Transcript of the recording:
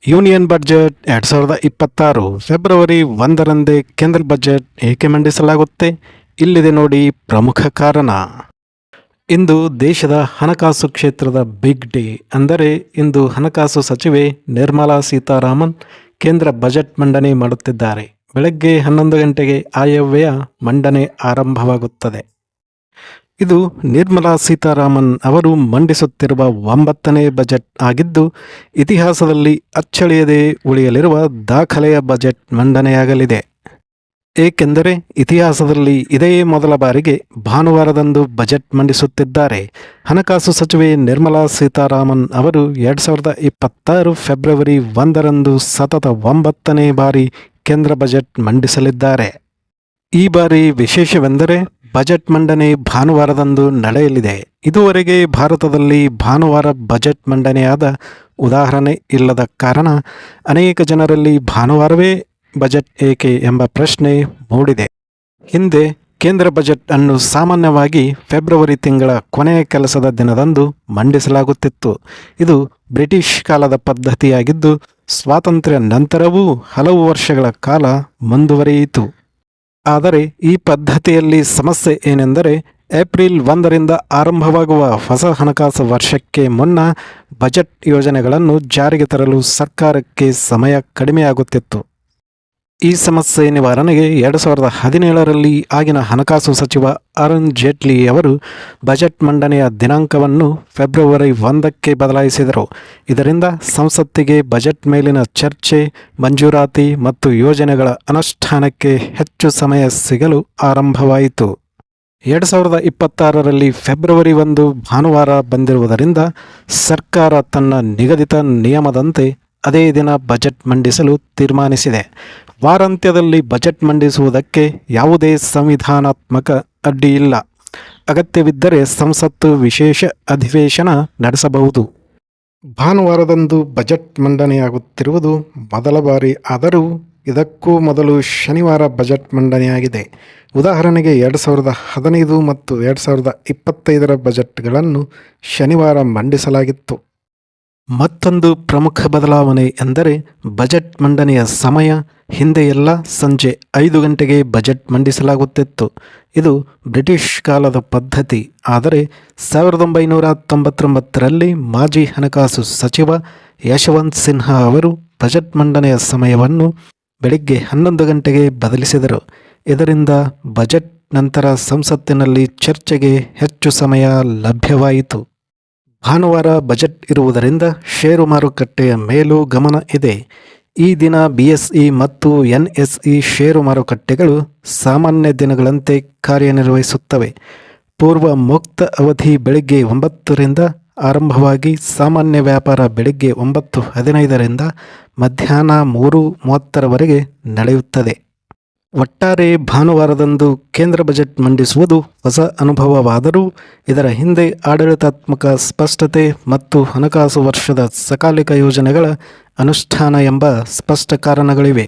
Union budget 2026 February 1ರಂದೇ ಕೇಂದ್ರ budget ಏಕೆ ಮಂಡಿಸಲಾಗುತ್ತೆ? ಇಲ್ಲಿದೆ ನೋಡಿ ಪ್ರಮುಖ ಕಾರಣ. ಇಂದು ದೇಶದ ಹಣಕಾಸು ಕ್ಷೇತ್ರದ ಬಿಗ್ ಡೇ. ಅಂದರೆ ಇಂದು ಹಣಕಾಸು ಸಚಿವೆ ನಿರ್ಮಲಾ ಸೀತಾರಾಮನ್ ಕೇಂದ್ರ ಬಜೆಟ್ ಮಂಡನೆ ಮಾಡುತ್ತಿದ್ದಾರೆ. ಬೆಳಗ್ಗೆ 11 ಗಂಟೆಗೆ ಆಯವ್ಯಯ ಮಂಡನೆ ಆರಂಭವಾಗುತ್ತದೆ. ಇದು ನಿರ್ಮಲಾ ಸೀತಾರಾಮನ್ ಅವರು ಮಂಡಿಸುತ್ತಿರುವ 9ನೇ ಬಜೆಟ್ ಆಗಿದ್ದು, ಇತಿಹಾಸದಲ್ಲಿ ಅಚ್ಚಳಿಯದೆ ಉಳಿಯಲಿರುವ ದಾಖಲೆಯ ಬಜೆಟ್ ಮಂಡನೆಯಾಗಲಿದೆ. ಏಕೆಂದರೆ ಇತಿಹಾಸದಲ್ಲಿ ಇದೇ ಮೊದಲ ಬಾರಿಗೆ ಭಾನುವಾರದಂದು ಬಜೆಟ್ ಮಂಡಿಸುತ್ತಿದ್ದಾರೆ. ಹಣಕಾಸು ಸಚಿವೆ ನಿರ್ಮಲಾ ಸೀತಾರಾಮನ್ ಅವರು 2026 ಫೆಬ್ರವರಿ 1ರಂದು ಸತತ 9ನೇ ಬಾರಿ ಕೇಂದ್ರ ಬಜೆಟ್ ಮಂಡಿಸಲಿದ್ದಾರೆ. ಈ ಬಾರಿ ವಿಶೇಷವೆಂದರೆ ಬಜೆಟ್ ಮಂಡನೆ ಭಾನುವಾರದಂದು ನಡೆಯಲಿದೆ. ಇದುವರೆಗೆ ಭಾರತದಲ್ಲಿ ಭಾನುವಾರ ಬಜೆಟ್ ಮಂಡನೆಯಾದ ಉದಾಹರಣೆ ಇಲ್ಲದ ಕಾರಣ ಅನೇಕ ಜನರಲ್ಲಿ ಭಾನುವಾರವೇ ಬಜೆಟ್ ಏಕೆ ಎಂಬ ಪ್ರಶ್ನೆ ಮೂಡಿದೆ. ಹಿಂದೆ ಕೇಂದ್ರ ಬಜೆಟ್ ಅನ್ನು ಸಾಮಾನ್ಯವಾಗಿ ಫೆಬ್ರವರಿ ತಿಂಗಳ ಕೊನೆಯ ಕೆಲಸದ ದಿನದಂದು ಮಂಡಿಸಲಾಗುತ್ತಿತ್ತು. ಇದು ಬ್ರಿಟಿಷ್ ಕಾಲದ ಪದ್ಧತಿಯಾಗಿದ್ದು, ಸ್ವಾತಂತ್ರ್ಯ ನಂತರವೂ ಹಲವು ವರ್ಷಗಳ ಕಾಲ ಮುಂದುವರಿಯಿತು. ಆದರೆ ಈ ಪದ್ಧತಿಯಲ್ಲಿ ಸಮಸ್ಯೆ ಏನೆಂದರೆ, ಏಪ್ರಿಲ್ 1ರಿಂದ ಆರಂಭವಾಗುವ ಹೊಸ ಹಣಕಾಸು ವರ್ಷಕ್ಕೆ ಮುನ್ನ ಬಜೆಟ್ ಯೋಜನೆಗಳನ್ನು ಜಾರಿಗೆ ತರಲು ಸರ್ಕಾರಕ್ಕೆ ಸಮಯ ಕಡಿಮೆಯಾಗುತ್ತಿತ್ತು. ಈ ಸಮಸ್ಯೆ ನಿವಾರಣೆಗೆ 2017ರಲ್ಲಿ ಆಗಿನ ಹಣಕಾಸು ಸಚಿವ ಅರುಣ್ ಜೇಟ್ಲಿ ಅವರು ಬಜೆಟ್ ಮಂಡನೆಯ ದಿನಾಂಕವನ್ನು ಫೆಬ್ರವರಿ 1ಕ್ಕೆ ಬದಲಾಯಿಸಿದರು. ಇದರಿಂದ ಸಂಸತ್ತಿಗೆ ಬಜೆಟ್ ಮೇಲಿನ ಚರ್ಚೆ, ಮಂಜೂರಾತಿ ಮತ್ತು ಯೋಜನೆಗಳ ಅನುಷ್ಠಾನಕ್ಕೆ ಹೆಚ್ಚು ಸಮಯ ಸಿಗಲು ಆರಂಭವಾಯಿತು. 2026ರಲ್ಲಿ ಫೆಬ್ರವರಿ 1 ಭಾನುವಾರ ಬಂದಿರುವುದರಿಂದ ಸರ್ಕಾರ ತನ್ನ ನಿಗದಿತ ನಿಯಮದಂತೆ ಅದೇ ದಿನ ಬಜೆಟ್ ಮಂಡಿಸಲು ತೀರ್ಮಾನಿಸಿದೆ. ವಾರಾಂತ್ಯದಲ್ಲಿ ಬಜೆಟ್ ಮಂಡಿಸುವುದಕ್ಕೆ ಯಾವುದೇ ಸಂವಿಧಾನಾತ್ಮಕ ಅಡ್ಡಿಯಿಲ್ಲ. ಅಗತ್ಯವಿದ್ದರೆ ಸಂಸತ್ತು ವಿಶೇಷ ಅಧಿವೇಶನ ನಡೆಸಬಹುದು. ಭಾನುವಾರದಂದು ಬಜೆಟ್ ಮಂಡನೆಯಾಗುತ್ತಿರುವುದು ಮೊದಲ ಬಾರಿ. ಆದರೂ ಇದಕ್ಕೂ ಮೊದಲು ಶನಿವಾರ ಬಜೆಟ್ ಮಂಡನೆಯಾಗಿದೆ. ಉದಾಹರಣೆಗೆ 2015 ಮತ್ತು 2025ರ ಬಜೆಟ್ಗಳನ್ನು ಶನಿವಾರ ಮಂಡಿಸಲಾಗಿತ್ತು. ಮತ್ತೊಂದು ಪ್ರಮುಖ ಬದಲಾವಣೆ ಎಂದರೆ ಬಜೆಟ್ ಮಂಡನೆಯ ಸಮಯ. ಹಿಂದೆಯೆಲ್ಲ ಸಂಜೆ 5 ಗಂಟೆಗೆ ಬಜೆಟ್ ಮಂಡಿಸಲಾಗುತ್ತಿತ್ತು. ಇದು ಬ್ರಿಟಿಷ್ ಕಾಲದ ಪದ್ಧತಿ. ಆದರೆ 1999ರಲ್ಲಿ ಮಾಜಿ ಹಣಕಾಸು ಸಚಿವ ಯಶವಂತ್ ಸಿನ್ಹಾ ಅವರು ಬಜೆಟ್ ಮಂಡನೆಯ ಸಮಯವನ್ನು ಬೆಳಿಗ್ಗೆ 11 ಗಂಟೆಗೆ ಬದಲಿಸಿದರು. ಇದರಿಂದ ಬಜೆಟ್ ನಂತರ ಸಂಸತ್ತಿನಲ್ಲಿ ಚರ್ಚೆಗೆ ಹೆಚ್ಚು ಸಮಯ ಲಭ್ಯವಾಯಿತು. ಭಾನುವಾರ ಬಜೆಟ್ ಇರುವುದರಿಂದ ಷೇರು ಮಾರುಕಟ್ಟೆಯ ಮೇಲೂ ಗಮನ ಇದೆ. ಈ ದಿನ BSE ಮತ್ತು NSE ಷೇರು ಮಾರುಕಟ್ಟೆಗಳು ಸಾಮಾನ್ಯ ದಿನಗಳಂತೆ ಕಾರ್ಯನಿರ್ವಹಿಸುತ್ತವೆ. ಪೂರ್ವ ಮುಕ್ತ ಅವಧಿ ಬೆಳಗ್ಗೆ 9ರಿಂದ ಆರಂಭವಾಗಿ ಸಾಮಾನ್ಯ ವ್ಯಾಪಾರ ಬೆಳಗ್ಗೆ 9:15ರಿಂದ ಮಧ್ಯಾಹ್ನ 3:30ರವರೆಗೆ ನಡೆಯುತ್ತದೆ. ಒಟ್ಟಾರೆ ಭಾನುವಾರದಂದು ಕೇಂದ್ರ ಬಜೆಟ್ ಮಂಡಿಸುವುದು ಹೊಸ ಅನುಭವವಾದರೂ ಇದರ ಹಿಂದೆ ಆಡಳಿತಾತ್ಮಕ ಸ್ಪಷ್ಟತೆ ಮತ್ತು ಹಣಕಾಸು ವರ್ಷದ ಸಕಾಲಿಕ ಯೋಜನೆಗಳ ಅನುಷ್ಠಾನ ಎಂಬ ಸ್ಪಷ್ಟ ಕಾರಣಗಳಿವೆ.